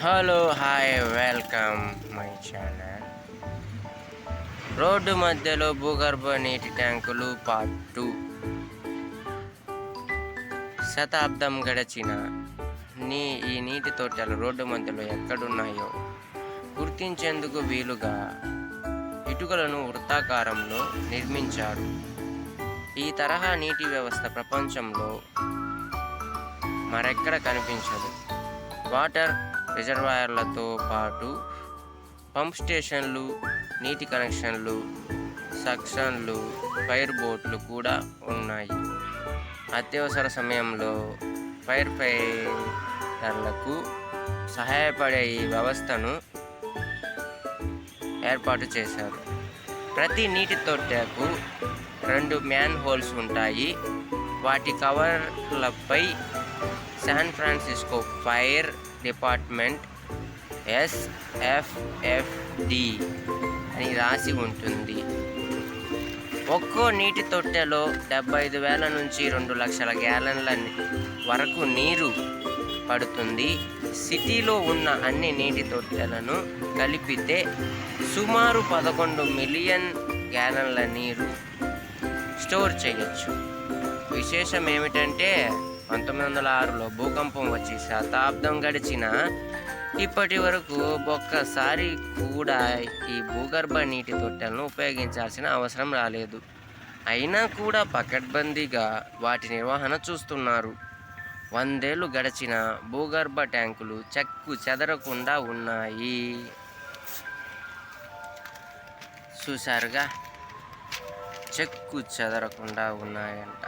Hello hi welcome my channel. Road మధ్యలో భూగర్భ నీటి ట్యాంకులు పార్ట్ 2. శతాబ్దం గడిచిన ఈ నీటి తొట్టెలు రోడ్డు మధ్యలో ఎక్కడున్నాయో గుర్తించేందుకు వీలుగా ఇటుకలను వృత్తాకారంలో నిర్మించారు. ఈ తరహా నీటి వ్యవస్థ ప్రపంచంలో మరెక్కడ కనిపించదు. వాటర్ రిజర్వాయర్లతో పాటు పంప్ స్టేషన్లు, నీటి కనెక్షన్లు, సక్షన్లు, ఫైర్ బోట్లు కూడా ఉన్నాయి. అత్యవసర సమయంలో ఫైర్ ఫైటర్లకు సహాయపడే ఈ వ్యవస్థను ఏర్పాటు చేశారు. ప్రతి నీటి తొట్టెకు 2 మ్యాన్ హోల్స్ ఉంటాయి. వాటి కవర్లపై San Francisco fire department SFFD అని రాసి ఉంటుంది. ఒక్కో నీటి తొట్టెలో 75,000 నుంచి 2 లక్షల గ్యాలన్ల వరకు నీరు పడుతుంది. సిటీలో ఉన్న అన్ని నీటి తొట్టెలను కలిపితే సుమారు 11 మిలియన్ గ్యాలన్ల నీరు స్టోర్ చేయొచ్చు. విశేషం ఏమిటంటే 1906లో భూకంపం వచ్చి శతాబ్దం గడిచిన ఇప్పటి వరకు ఒక్కసారి కూడా ఈ భూగర్భ నీటి తొట్టెలను ఉపయోగించాల్సిన అవసరం రాలేదు. అయినా కూడా పకడ్బందీగా వాటి నిర్వహణ చూస్తున్నారు. 100 ఏళ్ళు గడిచిన భూగర్భ ట్యాంకులు చెక్కు చెదరకుండా ఉన్నాయి. చూసారుగా, చెక్కు చెదరకుండా ఉన్నాయంట.